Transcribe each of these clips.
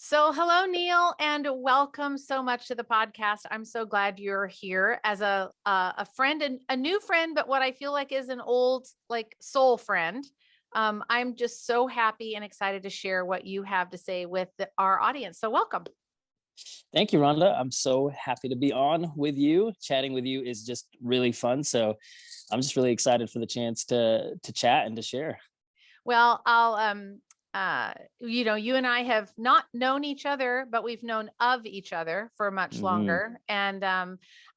So, hello, Neel, and welcome so much to the podcast. I'm so glad you're here as a friend and a new friend, but what I feel like is an old soul friend. I'm just so happy and excited to share what you have to say with our audience. So, welcome. Thank you, Rhonda. I'm so happy to be on with you. Chatting with you is just really fun. So I'm just really excited for the chance to chat and to share. Well, you and I have not known each other, but we've known of each other for much Hmm. longer. And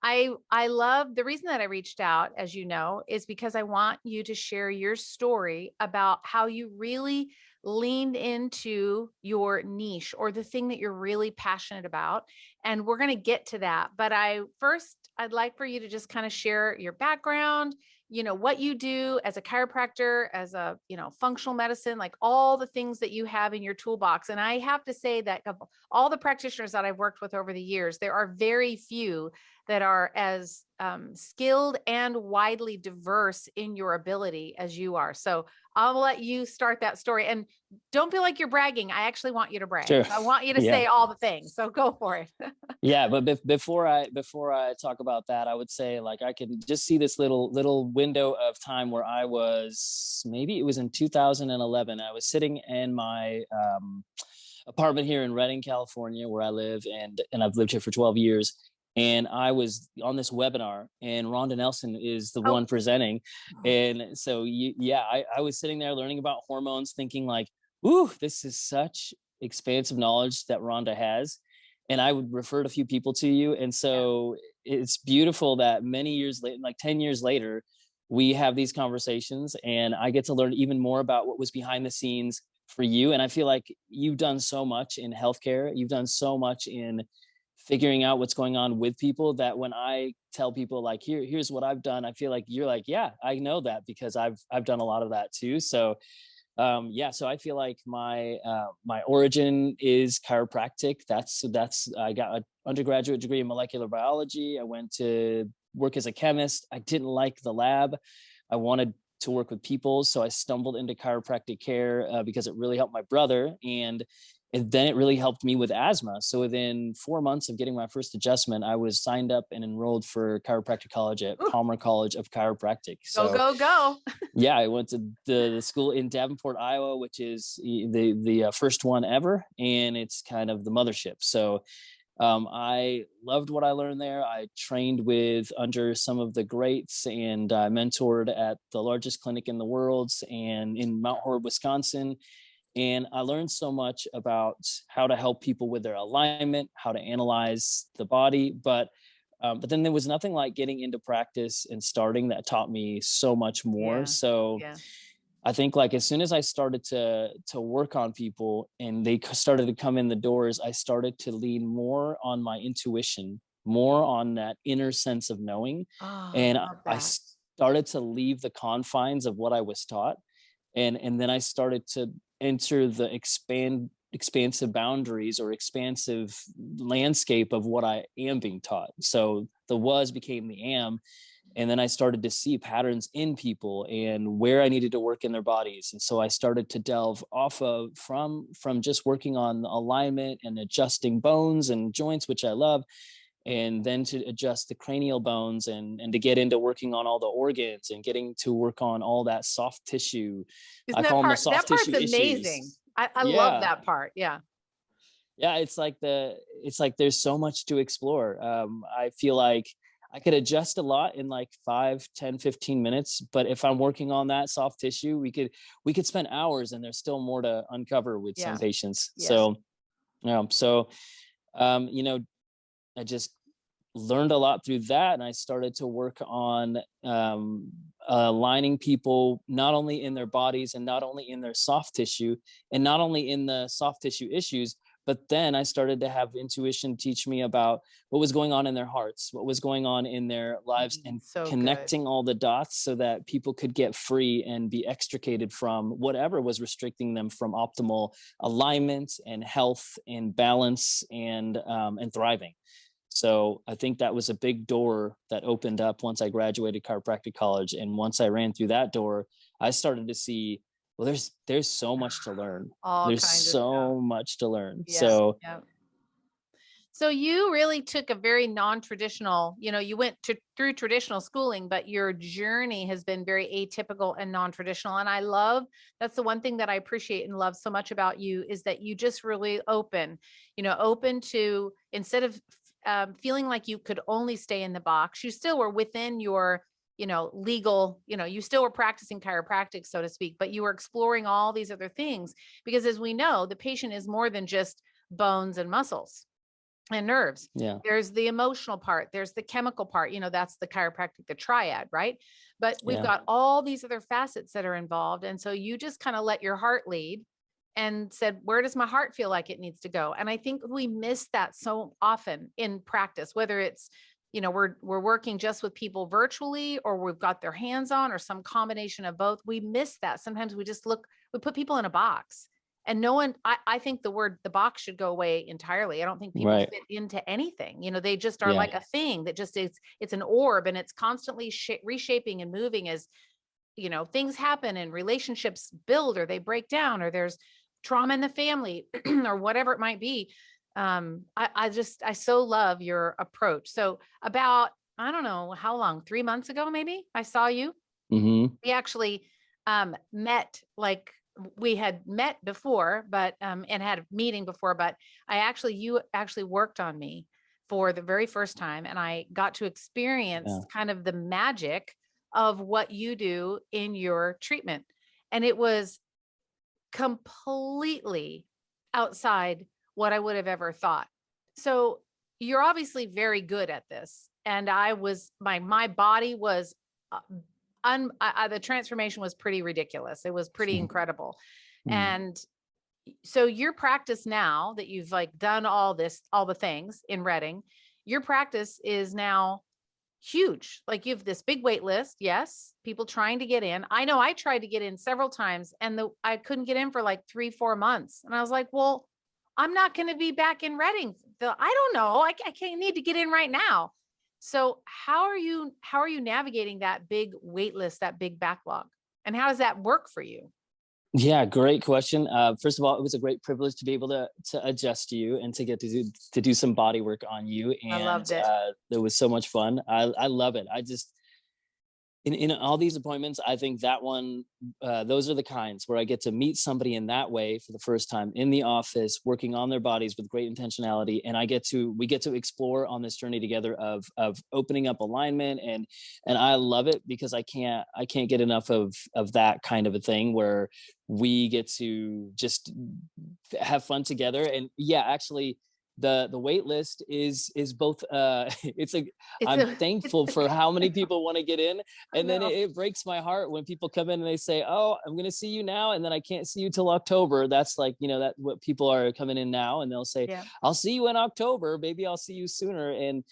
I love the reason that I reached out, as you know, is because I want you to share your story about how you really leaned into your niche or the thing that you're really passionate about. And we're going to get to that. But I'd like for you to just kind of share your background, what you do as a chiropractor, as a, functional medicine, like all the things that you have in your toolbox. And I have to say that of all the practitioners that I've worked with over the years, there are very few that are as skilled and widely diverse in your ability as you are. So I'll let you start that story, and don't feel like you're bragging. I actually want you to brag. Sure. I want you to Yeah. say all the things. So go for it. Yeah. But before I talk about that, I would say I can just see this little window of time where I was, maybe it was in 2011. I was sitting in my apartment here in Redding, California, where I live, and I've lived here for 12 years. And I was on this webinar, and Rhonda Nelson is the Oh, one presenting. And so, I was sitting there learning about hormones, thinking ooh, this is such expansive knowledge that Rhonda has. And I would refer a few people to you. And yeah. so it's beautiful that many years later, like 10 years later, we have these conversations, and I get to learn even more about what was behind the scenes for you. And I feel like you've done so much in healthcare. You've done so much in figuring out what's going on with people, that when I tell people here's what I've done, I feel like you're like, yeah, I know that because I've done a lot of that too. So so I feel like my origin is chiropractic. That's I got an undergraduate degree in molecular biology. I went to work as a chemist. I didn't like the lab. I wanted to work with people, so I stumbled into chiropractic care because it really helped my brother, and then it really helped me with asthma. So within 4 months of getting my first adjustment, I was signed up and enrolled for chiropractic college at Ooh, Palmer College of Chiropractic. go, So go, go. yeah, I went to the school in Davenport, Iowa, which is the first one ever, and it's kind of the mothership. So I loved what I learned there. I trained with under some of the greats, and I mentored at the largest clinic in the world and in Mount Horeb, Wisconsin. And I learned so much about how to help people with their alignment, how to analyze the body. But then there was nothing like getting into practice and starting that taught me so much more. Yeah. So Yeah. I think as soon as I started to work on people and they started to come in the doors, I started to lean more on my intuition, more on that inner sense of knowing. Oh, And love I that. started to leave the confines of what I was taught. And then I started to enter the expansive boundaries or expansive landscape of what I am being taught. So the was became the am. And then I started to see patterns in people and where I needed to work in their bodies. And so I started to delve off of from just working on alignment and adjusting bones and joints, which I love, and then to adjust the cranial bones, and to get into working on all the organs and getting to work on all that soft tissue. Isn't I call them the that soft part's tissue amazing. issues. I love Yeah. that part. Yeah. Yeah, it's like there's so much to explore. I feel like I could adjust a lot in like 5, 10, 15 minutes, but if I'm working on that soft tissue, we could spend hours, and there's still more to uncover with some Yeah. patients. Yes. So yeah, so um, you know, I just learned a lot through that, and I started to work on aligning people not only in their bodies and not only in their soft tissue and not only in the soft tissue issues, but then I started to have intuition teach me about what was going on in their hearts, what was going on in their lives, and So good. connecting all the dots so that people could get free and be extricated from whatever was restricting them from optimal alignment and health and balance and thriving. So I think that was a big door that opened up once I graduated chiropractic college. And once I ran through that door, I started to see Well, there's so much to learn. All There's kinds of stuff. so much to learn. Yeah. So Yeah. So you really took a very non-traditional, you went through traditional schooling, but your journey has been very atypical and non-traditional. And I love, that's the one thing that I appreciate and love so much about you, is that you just really open to, instead of feeling like you could only stay in the box, you still were within your, legal, you still were practicing chiropractic, so to speak, but you were exploring all these other things, because as we know, the patient is more than just bones and muscles and nerves. yeah, There's the emotional part, there's the chemical part, that's the chiropractic, the triad, right? But we've yeah, got all these other facets that are involved. And so you just kind of let your heart lead and said, where does my heart feel like it needs to go? And I think we miss that so often in practice, whether it's, we're working just with people virtually, or we've got their hands on, or some combination of both. We miss that. Sometimes we put people in a box. And no one, I think the box should go away entirely. I don't think people right, fit into anything. They just are yeah, like a thing that just it's an orb, and it's constantly reshaping and moving as, things happen and relationships build, or they break down, or there's trauma in the family or whatever it might be. I so love your approach. So about, I don't know how long, 3 months ago, maybe I saw you. hmm, We actually met, like, we had met before, but and had a meeting before, but you actually worked on me for the very first time, and I got to experience yeah, kind of the magic of what you do in your treatment. And it was completely outside what I would have ever thought. So you're obviously very good at this. And my body was, uh, the transformation was pretty ridiculous. It was pretty incredible. mm, And so your practice now that you've like done all the things in Reading, your practice is now huge. Like, you have this big wait list. Yes. People trying to get in. I know I tried to get in several times, and I couldn't get in for like 3-4 months. And I was like, well, I'm not going to be back in Reading. I don't know. I can't need to get in right now. So how are you navigating that big wait list, that big backlog? And how does that work for you? yeah. Great question. First of all, it was a great privilege to be able to adjust you and to get to do some body work on you, I and loved it. it was so much fun. I love it. I just in all these appointments, I think that one, those are the kinds where I get to meet somebody in that way for the first time in the office, working on their bodies with great intentionality, and we get to explore on this journey together of opening up alignment, and I love it because I can't get enough of that kind of a thing where we get to just have fun together. And yeah, actually, the wait list is both it's a It's I'm a, it's thankful a, for how many people want to get in, I and then know. it breaks my heart when people come in and they say, oh, I'm going to see you now, and then I can't see you till October. That's like, that what people are coming in now, and they'll say, Yeah. I'll see you in October, maybe I'll see you sooner. And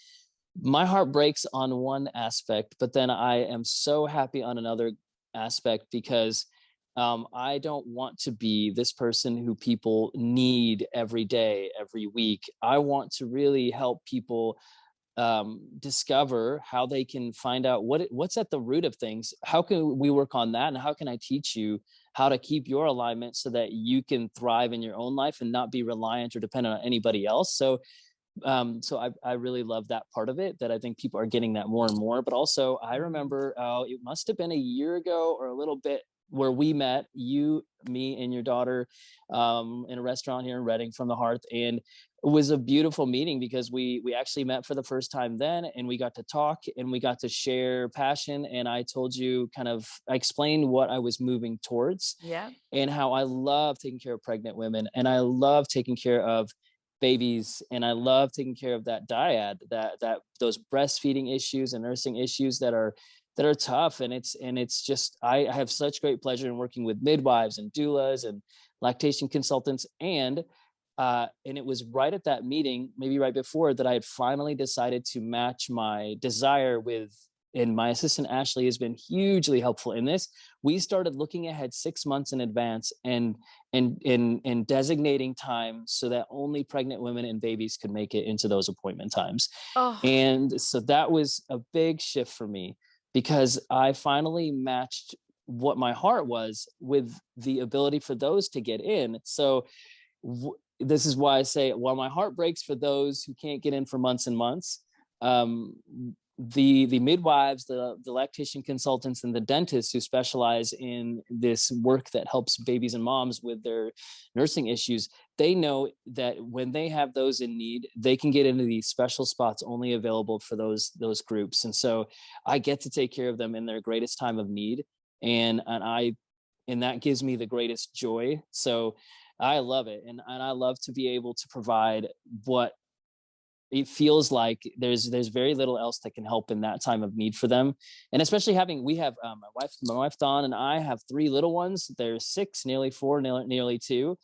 my heart breaks on one aspect, but then I am so happy on another aspect, because I don't want to be this person who people need every day, every week. I want to really help people discover how they can find out what's at the root of things. How can we work on that, and how can I teach you how to keep your alignment so that you can thrive in your own life and not be reliant or dependent on anybody else. So I really love that part of it, that I think people are getting that more and more. But also, I Mhm. remember it must have been a year ago or a little bit, where we met, you, me, and your daughter, in a restaurant here in Reading, From the Hearth. And it was a beautiful meeting because we actually met for the first time then, and we got to talk and we got to share passion. And I explained what I was moving towards, Yeah. and how I love taking care of pregnant women, and I love taking care of babies, and I love taking care of that dyad, that those breastfeeding issues and nursing issues that are tough. And it's just, I have such great pleasure in working with midwives and doulas and lactation consultants. And it was right at that meeting, maybe right before, that I had finally decided to match my desire with, and my assistant Ashley has been hugely helpful in this. We started looking ahead 6 months in advance, and designating time so that only pregnant women and babies could make it into those appointment times. Oh, And so that was a big shift for me, because I finally matched what my heart was with the ability for those to get in. So this is why I say, while my heart breaks for those who can't get in for months and months, um, the midwives, the lactation consultants, and the dentists who specialize in this work that helps babies and moms with their nursing issues, they know that when they have those in need, they can get into these special spots only available for those groups. And so I get to take care of them in their greatest time of need, and that gives me the greatest joy. So I love it, and I love to be able to provide what it feels like there's very little else that can help in that time of need for them. And especially we have my wife Dawn and I have 3 little ones. They're 6, nearly 4, nearly 2.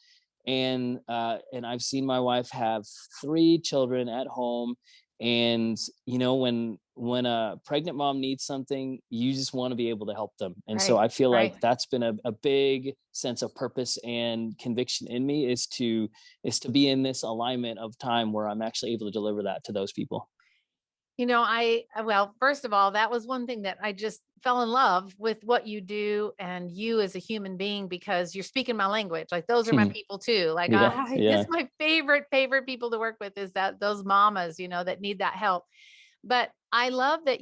And I've seen my wife have 3 children at home. And when a pregnant mom needs something, you just want to be able to help them. And so Right. I feel Right. like that's been a big sense of purpose and conviction in me, is to be in this alignment of time where I'm actually able to deliver that to those people. Well, first of all, that was one thing that I just fell in love with what you do and you as a human being, because you're speaking my language. Like, those are my people too. Like, Yeah, yeah. it's my favorite people to work with, is that those mamas, that need that help. But I love that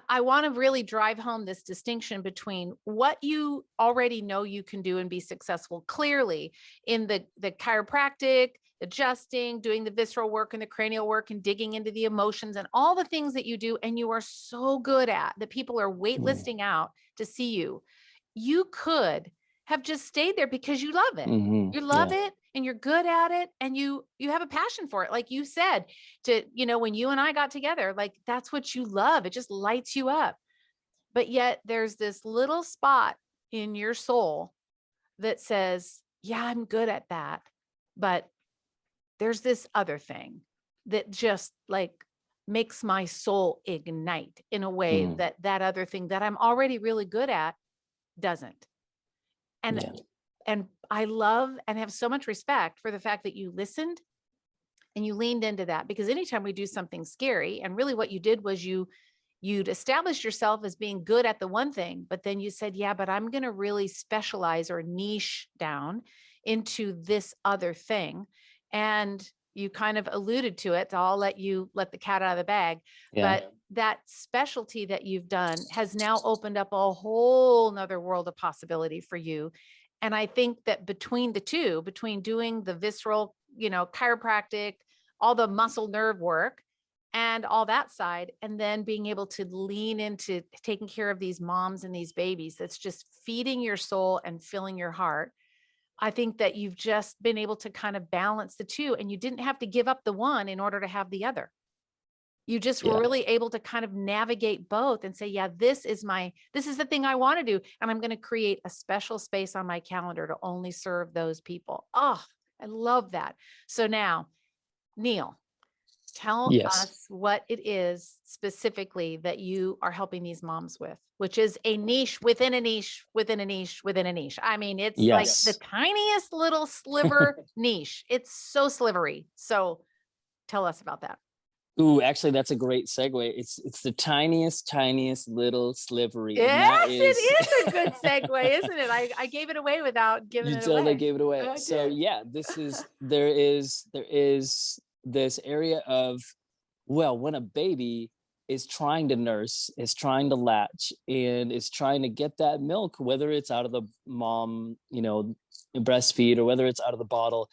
I want to really drive home this distinction between what you already know you can do and be successful clearly in the chiropractic, adjusting, doing the visceral work and the cranial work and digging into the emotions and all the things that you do. And you are so good at that people are waitlisting out to see you. You could have just stayed there because you love it. Mm-hmm. You love it and you're good at it, and you have a passion for it. Like you said, when you and I got together, like, that's what you love. It just lights you up. But yet there's this little spot in your soul that says, yeah, I'm good at that. But there's this other thing that just like makes my soul ignite in a way Mm-hmm. that other thing that I'm already really good at doesn't. And Yeah. and I love and have so much respect for the fact that you listened and you leaned into that, because anytime we do something scary, and really what you did was you'd established yourself as being good at the one thing, but then you said, yeah, but I'm going to really specialize or niche down into this other thing. And you kind of alluded to it. So I'll let you let the cat out of the bag. Yeah. But that specialty that you've done has now opened up a whole nother world of possibility for you. And I think that between the two, between doing the visceral, chiropractic, all the muscle nerve work, and all that side, and then being able to lean into taking care of these moms and these babies, that's just feeding your soul and filling your heart. I think that you've just been able to kind of balance the two, and you didn't have to give up the one in order to have the other. You just were Yeah. really able to kind of navigate both and say, yeah, this is the thing I want to do. And I'm going to create a special space on my calendar to only serve those people. Oh, I love that. So now, Neel, tell Yes. us what it is specifically that you are helping these moms with, which is a niche within a niche within a niche within a niche. I mean, it's like the Yes. tiniest little sliver niche. It's so slivery. So tell us about that. Ooh, actually, that's a great segue. It's the tiniest little slivery, and that Yes, is it is a good segue, isn't it? I gave it away without giving you it totally away. gave it away. I So did. yeah, there is this area of, well, when a baby is trying to nurse, is trying to latch, and is trying to get that milk, whether it's out of the mom, breastfeed, or whether it's out of the bottle,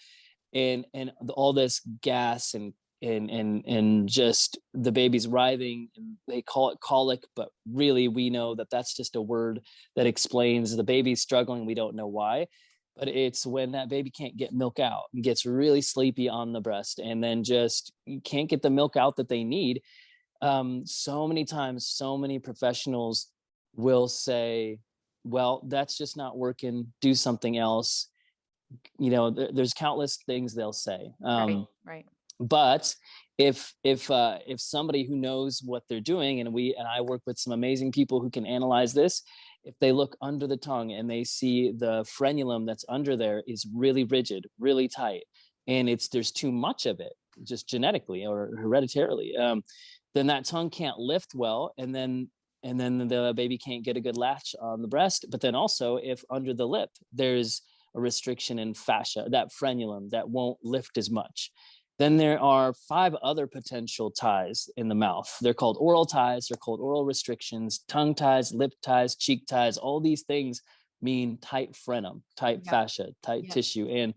and all this gas and just the baby's writhing, and they call it colic, but really we know that that's just a word that explains the baby's struggling. We don't know why, but it's when that baby can't get milk out and gets really sleepy on the breast, and then just can't get the milk out that they need. So many times, so many professionals will say, well, that's just not working, do something else. There's countless things they'll say. Right, right. But if somebody who knows what they're doing, and I work with some amazing people who can analyze this, if they look under the tongue and they see the frenulum that's under there is really rigid, really tight, and there's too much of it, just genetically or hereditarily, then that tongue can't lift well, and then and then the baby can't get a good latch on the breast. But then also, if under the lip there's a restriction in fascia, that frenulum that won't lift as much, then there are 5 other potential ties in the mouth. They're called oral ties, they're called oral restrictions, tongue ties, lip ties, cheek ties. All these things mean tight frenum, tight Yep. fascia, tight Yep. tissue. And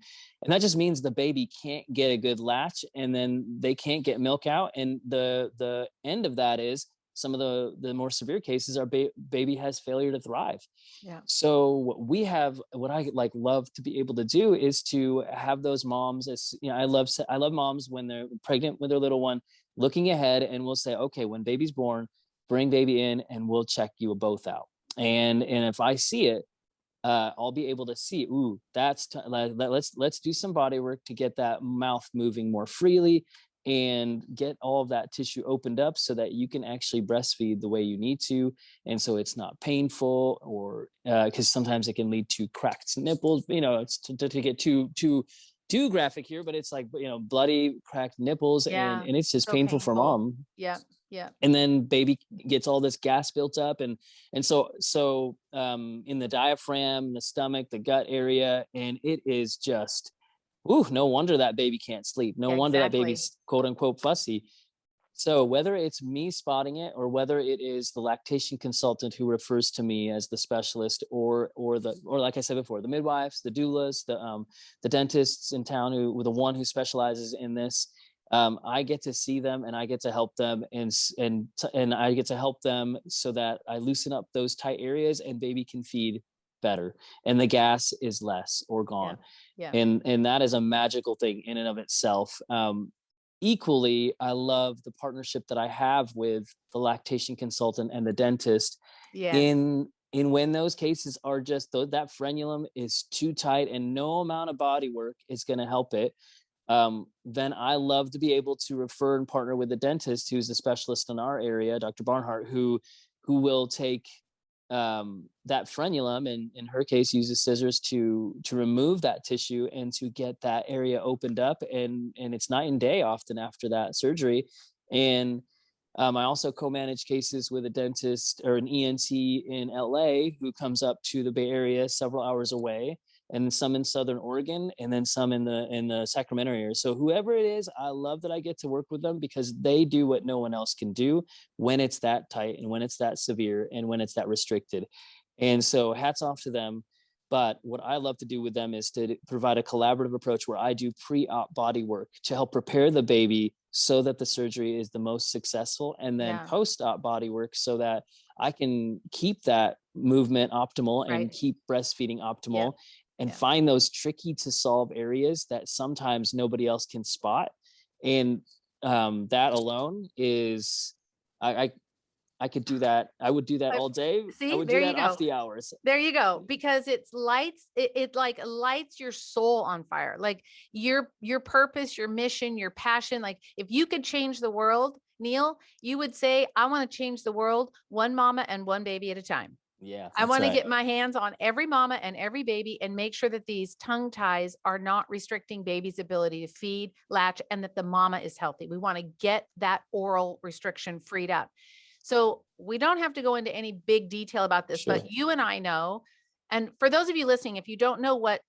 that just means the baby can't get a good latch, and then they can't get milk out. And the end of that is some of the more severe cases are baby has failure to thrive. Yeah. So what I like love to be able to do is to have those moms, as you know, I love moms when they're pregnant with their little one, looking ahead, and we'll say, okay, when baby's born, bring baby in and we'll check you both out. And if I see it, I'll be able to see, ooh, let's do some body work to get that mouth moving more freely and get all of that tissue opened up so that you can actually breastfeed the way you need to. And so it's not painful, or because sometimes it can lead to cracked nipples. You know, it's to get too graphic here, but it's like, you know, bloody cracked nipples, Yeah. and it's just So painful for painful. mom. Yep. Yep. And then baby gets all this gas built up, and so in the diaphragm, the stomach, the gut area, and it is just, ooh, no wonder that baby can't sleep, no Yeah, wonder that exactly. baby's quote unquote fussy. So whether it's me spotting it, or whether it is the lactation consultant who refers to me as the specialist, or like I said before, the midwives, the doulas, the dentists in town who the one who specializes in this, I get to see them and I get to help them, and I get to help them so that I loosen up those tight areas and baby can feed better, and the gas is less or Yeah. gone. Yeah. And that is a magical thing in and of itself. Equally, I love the partnership that I have with the lactation consultant and the dentist Yes. in when those cases are just that frenulum is too tight and no amount of body work is going to help it. Then I love to be able to refer and partner with a dentist who's a specialist in our area, Dr. Barnhart, who will take that frenulum, and in her case uses scissors to remove that tissue and to get that area opened up, and it's night and day often after that surgery. And I also co-manage cases with a dentist or an ENT in LA who comes up to the Bay Area several hours away, and some in Southern Oregon, and then some in the Sacramento area. So whoever it is, I love that I get to work with them because they do what no one else can do when it's that tight and when it's that severe and when it's that restricted. And so hats off to them. But what I love to do with them is to provide a collaborative approach where I do pre-op body work to help prepare the baby so that the surgery is the most successful, and then Yeah. post-op body work so that I can keep that movement optimal and Right. keep breastfeeding Yeah. optimal, and Yeah. find those tricky to solve areas that sometimes nobody else can spot. And that alone is, I, I could do that. I would do that I- all day. I See, would do there you that off go. the hours. There you go. Because it like lights your soul on fire. Like your purpose, your mission, your passion. Like if you could change the world, Neel, you would say, I want to change the world one mama and one baby at a time. Yeah, I that's want to right. get my hands on every mama and every baby and make sure that these tongue ties are not restricting baby's ability to feed, latch, and that the mama is healthy. We want to get that oral restriction freed up. So we don't have to go into any big detail about this, Sure. but you and I know. And for those of you listening, if you don't know what,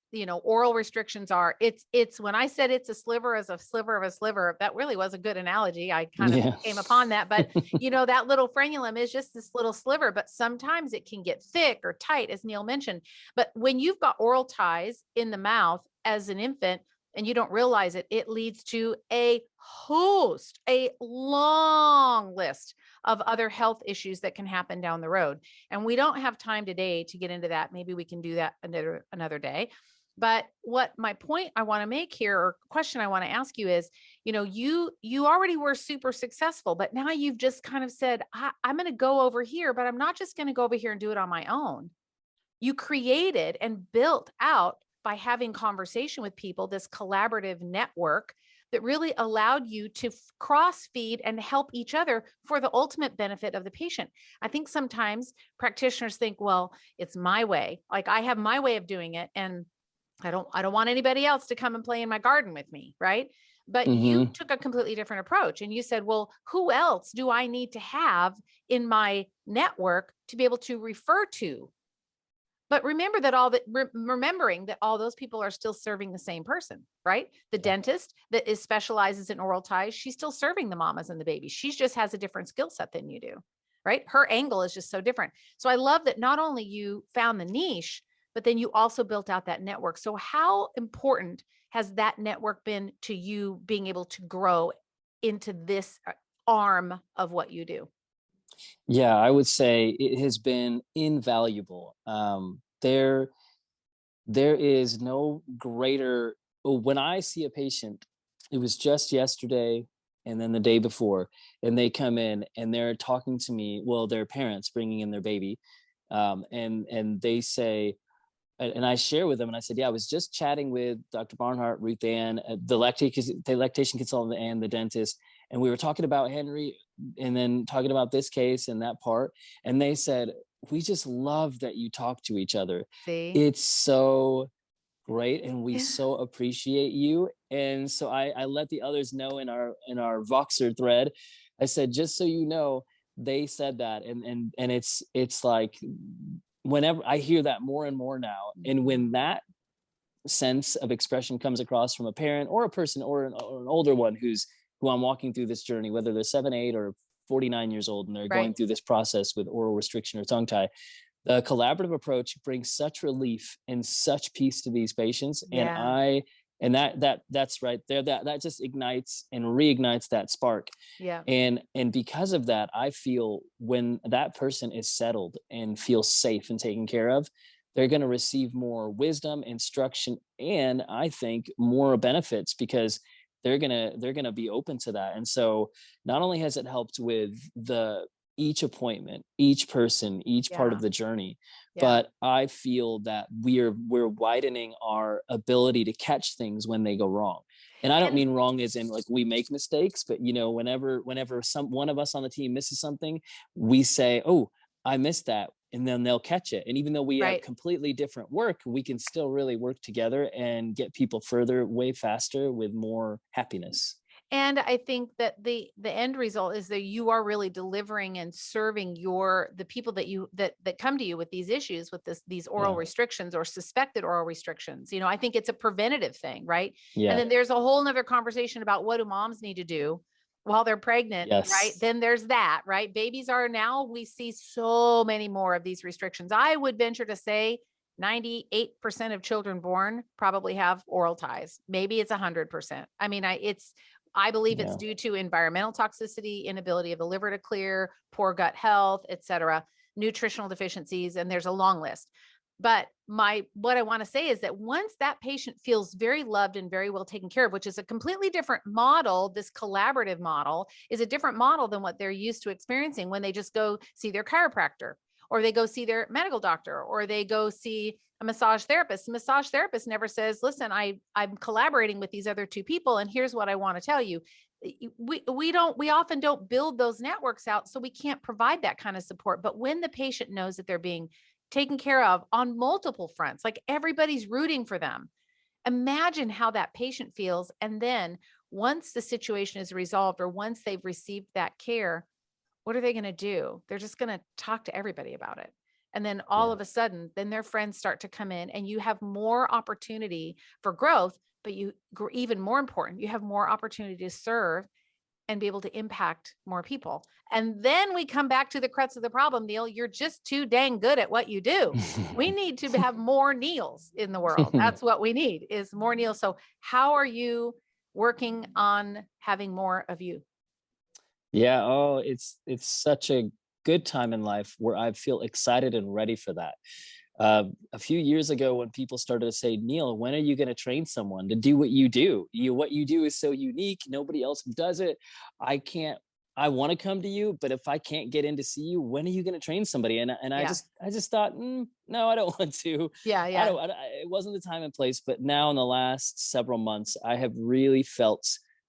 oral restrictions are, it's when I said it's a sliver as a sliver of a sliver, that really was a good analogy. I kind of Yeah. came upon that, but that little frenulum is just this little sliver, but sometimes it can get thick or tight, as Neel mentioned. But when you've got oral ties in the mouth as an infant and you don't realize it, it leads to a long list of other health issues that can happen down the road. And we don't have time today to get into that. Maybe we can do that another day. But what my point I want to make here, or question I want to ask you is, you already were super successful, but now you've just kind of said, I'm going to go over here, but I'm not just going to go over here and do it on my own. You created and built out by having conversation with people, this collaborative network that really allowed you to cross feed and help each other for the ultimate benefit of the patient. I think sometimes practitioners think, well, it's my way. Like I have my way of doing it. And I don't want anybody else to come and play in my garden with me, right? But you Hmm. took a completely different approach and you said, well, who else do I need to have in my network to be able to refer to? But remember that remembering that all those people are still serving the same person, right? The Yeah. dentist that is specializes in oral ties, she's still serving the mamas and the babies. She just has a different skill set than you do, right? Her angle is just so different. So I love that not only you found the niche, but then you also built out that network. So how important has that network been to you being able to grow into this arm of what you do? Yeah, I would say it has been invaluable. There is no greater, when I see a patient, it was just yesterday and then the day before, and they come in and they're talking to me, well, their parents bringing in their baby, and they say, and I share with them, and I said, yeah, I was just chatting with Dr. Barnhart, Ruth Ann, the lactation consultant, and the dentist, and we were talking about Henry, and then talking about this case and that part, and they said, we just love that you talk to each other. See? It's so great, and we Yeah. so appreciate you. And so I let the others know in our Voxer thread. I said, just so you know, they said that, and it's like, whenever I hear that more and more now, and when that sense of expression comes across from a parent or a person or an older one who I'm walking through this journey, whether they're 7, 8, or 49 years old, and they're Right. going through this process with oral restriction or tongue tie, the collaborative approach brings such relief and such peace to these patients. And Yeah. I and that's right there, that just ignites and reignites that spark. Yeah. And because of that, I feel when that person is settled and feels safe and taken care of, they're going to receive more wisdom, instruction, and I think more benefits, because they're going to be open to that. And so not only has it helped with the each appointment, each person, each part of Yeah. the journey, Yeah. but I feel that we're widening our ability to catch things when they go wrong. And I don't And mean wrong as in like we make mistakes, but whenever some one of us on the team misses something, we say, oh, I missed that, and then they'll catch it. And even though we have right. completely different work, we can still really work together and get people further way faster with more happiness. And I think that the end result is that you are really delivering and serving the people that come to you with these issues, with these oral Yeah. restrictions or suspected oral restrictions. I think it's a preventative thing, right? And Yeah. then there's a whole nother conversation about what do moms need to do while they're pregnant, right? Yes. Then there's that, right? Babies are now, we see so many more of these restrictions. I would venture to say 98% of children born probably have oral ties. Maybe it's 100%. I mean, I believe it's Yeah. due to environmental toxicity, inability of the liver to clear, poor gut health, et cetera, nutritional deficiencies, and there's a long list. But what I want to say is that once that patient feels very loved and very well taken care of, which is a completely different model, this collaborative model is a different model than what they're used to experiencing when they just go see their chiropractor, or they go see their medical doctor, or they go see a massage therapist. The massage therapist never says, listen, I'm collaborating with these other two people, and here's what I want to tell you. We often don't build those networks out, so we can't provide that kind of support. But when the patient knows that they're being taken care of on multiple fronts, like everybody's rooting for them, imagine how that patient feels. And then once the situation is resolved, or once they've received that care, what are they going to do? They're just going to talk to everybody about it. And then all Yeah. of a sudden, then their friends start to come in, and you have more opportunity for growth. But even more important, you have more opportunity to serve and be able to impact more people. And then we come back to the crux of the problem, Neil. You're just too dang good at what you do. We need to have more Neels in the world. That's what we need, is more Neels. So how are you working on having more of you? Yeah, oh, it's such a good time in life where I feel excited and ready for that. A few years ago, when people started to say, Neil, when are you going to train someone to do what you do? What you do is so unique. Nobody else does it. I can't. I want to come to you, but if I can't get in to see you, when are you going to train somebody? And I Yeah. just thought, no, I don't want to. Yeah. I Yeah. don't. It wasn't the time and place. But now, in the last several months, I have really felt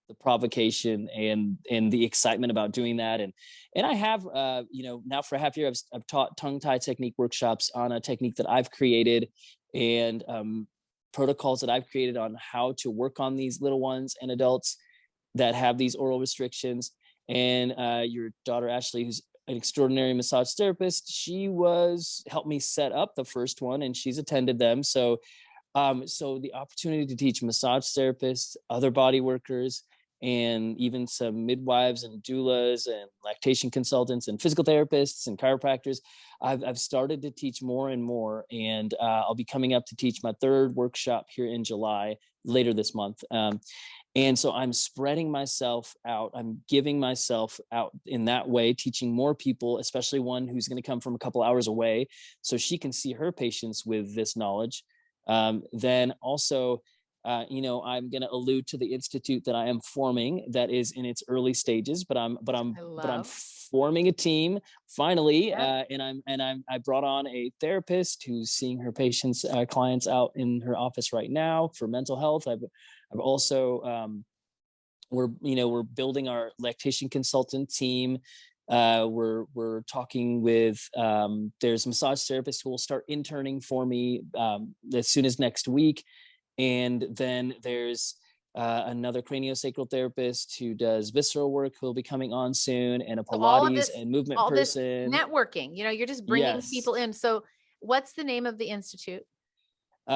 the provocation and the excitement about doing that. And I have, now for a half year, I've taught tongue tie technique workshops on a technique that I've created. And protocols that I've created on how to work on these little ones and adults that have these oral restrictions. And your daughter, Ashley, who's an extraordinary massage therapist, she was helped me set up the first one and she's attended them. So the opportunity to teach massage therapists, other body workers, and even some midwives and doulas and lactation consultants and physical therapists and chiropractors. I've started to teach more and more, and I'll be coming up to teach my third workshop here in July later this month. And so I'm spreading myself out. I'm giving myself out in that way, teaching more people, especially one who's going to come from a couple hours away, so she can see her patients with this knowledge. Then also, I'm going to allude to the institute that I am forming that is in its early stages, but I'm forming a team finally. Yeah. I brought on a therapist who's seeing her patients, clients out in her office right now for mental health. I've also, we're building our lactation consultant team. We're talking with, there's massage therapists who will start interning for me as soon as next week. And then there's another craniosacral therapist who does visceral work who will be coming on soon, and a So all of Pilates this, and movement all this person. networking, you're just bringing Yes. people in. So what's the name of the institute?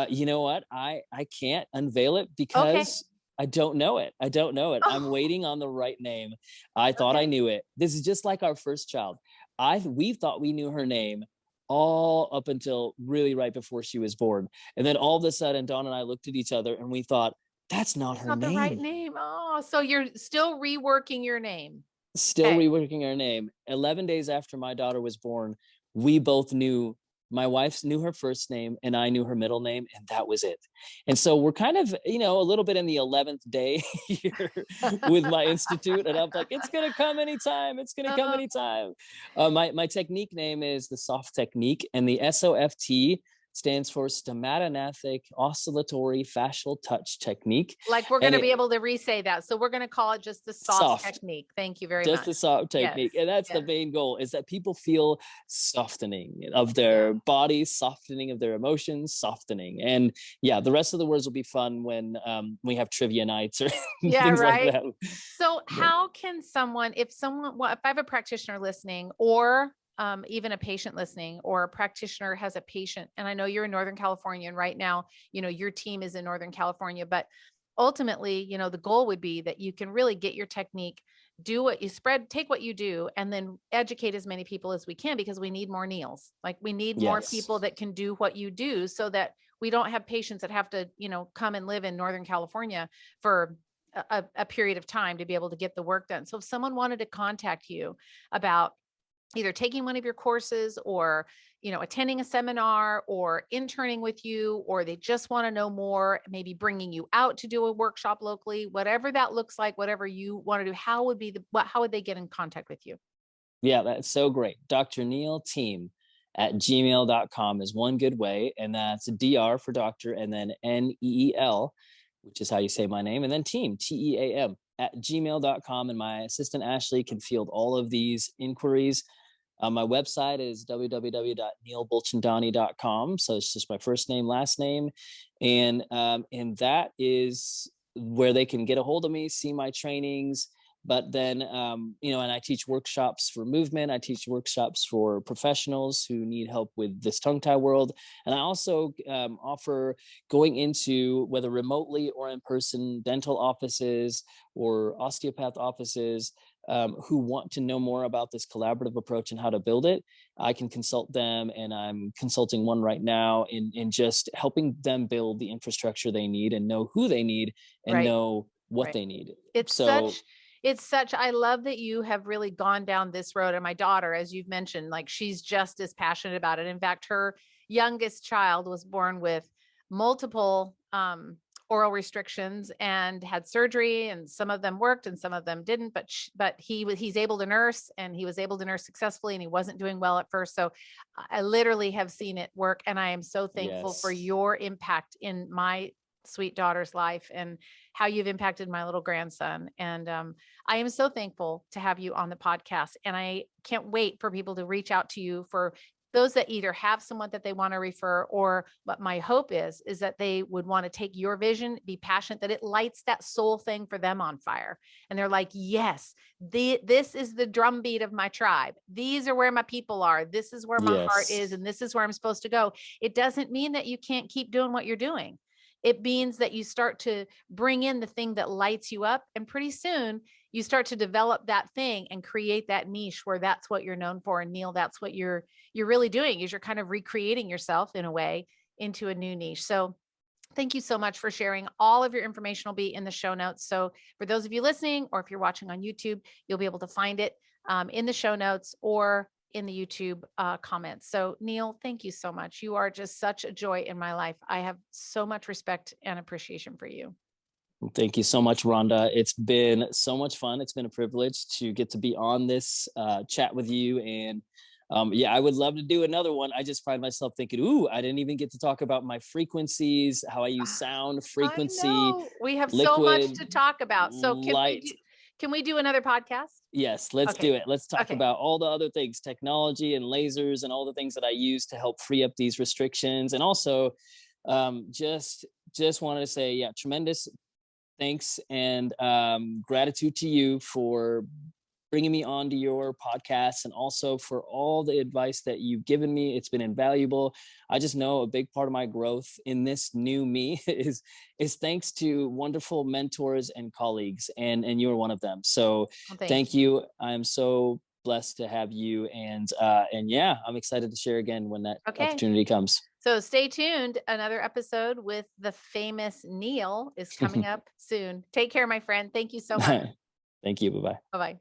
You know what? I can't unveil it Okay. because I don't know it. I don't know it. I'm Oh, waiting on the right name. I thought I okay. knew it. This is just like our first child. We thought we knew her name all up until really right before she was born. And then all of a sudden, Dawn and I looked at each other and we thought, that's not It's her not the right name. name. Oh, so you're still reworking your name. Still Okay. reworking her name. 11 days after my daughter was born, we both knew, my wife knew her first name and I knew her middle name, and that was it. And so we're kind of, a little bit in the 11th day here with my institute. And I'm like, it's going to come anytime. It's going to come Uh, anytime. My technique name is the soft technique, and the SOFT stands for stomatognathic oscillatory fascial touch technique. like we're going And to be it able to re-say that. So we're going to call it just the soft soft, technique. Thank you very just much. the soft Yes. technique. And that's the Yes. main goal, is that people feel softening of Yeah. their bodies, softening of their emotions, softening. And yeah, the rest of the words will be fun when we have trivia nights or Yeah. things like Right. that. So But how can someone, well, if I have a practitioner listening, or even a patient listening, or a practitioner has a patient, and I know you're in Northern California, and right now, your team is in Northern California, but ultimately, the goal would be that you can really get your technique, do what you spread, take what you do, and then educate as many people as we can, because we need more Neels. Like we need more yes, people that can do what you do, so that we don't have patients that have to, come and live in Northern California for a period of time to be able to get the work done. So if someone wanted to contact you about either taking one of your courses, or attending a seminar, or interning with you, or they just want to know more, maybe bringing you out to do a workshop locally, whatever that looks like, whatever you want to do, how would they get in contact with you? yeah, that's so great. Dr. Neel Team at gmail.com is one good way. And that's DR for doctor, and then NEEL, which is how you say my name, and then team, TEAM at gmail.com. And my assistant Ashley can field all of these inquiries. My website is www.neelbulchandani.com. So it's just my first name, last name. And that is where they can get a hold of me, see my trainings. But then, and I teach workshops for movement. I teach workshops for professionals who need help with this tongue tie world. And I also offer going into, whether remotely or in person, dental offices or osteopath offices who want to know more about this collaborative approach and how to build it. I can consult them, and I'm consulting one right now in just helping them build the infrastructure they need, and know who they need, and Right. know what Right. they need. It's So such, it's such, I love that you have really gone down this road. And my daughter, as you've mentioned, like she's just as passionate about it. In fact, her youngest child was born with multiple oral restrictions and had surgery, and some of them worked and some of them didn't, but he's able to nurse, and he was able to nurse successfully, and he wasn't doing well at first. So I literally have seen it work, and I am so thankful for yes, your impact in my sweet daughter's life, and how you've impacted my little grandson. And I am so thankful to have you on the podcast. And I can't wait for people to reach out to you for those that either have someone that they want to refer, or what my hope is that they would want to take your vision, be passionate, that it lights that soul thing for them on fire. And they're like, yes, this is the drumbeat of my tribe. These are where my people are. This is where my heart is. Yes. And this is where I'm supposed to go. It doesn't mean that you can't keep doing what you're doing. It means that you start to bring in the thing that lights you up. And pretty soon you start to develop that thing and create that niche where that's what you're known for. And Neel, that's what you're really doing, is you're kind of recreating yourself in a way into a new niche. So thank you so much for sharing. All of your information will be in the show notes. So for those of you listening, or if you're watching on YouTube, you'll be able to find it in the show notes or in the YouTube comments. So Neel, thank you so much. You are just such a joy in my life. I have so much respect and appreciation for you. Thank you so much, Rhonda. It's been so much fun. It's been a privilege to get to be on this chat with you. And yeah, I would love to do another one. I just find myself thinking, ooh, I didn't even get to talk about my frequencies, how I use sound, I frequency, know we have so much liquid, to talk about. So light. can we do another podcast? Yes, let's Okay. do it. Let's talk Okay. about all the other things, technology and lasers and all the things that I use to help free up these restrictions. And also, just wanted to say, yeah, tremendous thanks and gratitude to you for bringing me onto your podcast, and also for all the advice that you've given me. It's been invaluable. I just know a big part of my growth in this new me is thanks to wonderful mentors and colleagues, and you're one of them. So Well, thank thank you. you. I'm so blessed to have you, and yeah, I'm excited to share again when that Okay. opportunity comes. So stay tuned. Another episode with the famous Neel is coming up soon. Take care, my friend. Thank you so much. Thank you. Bye bye. Bye bye.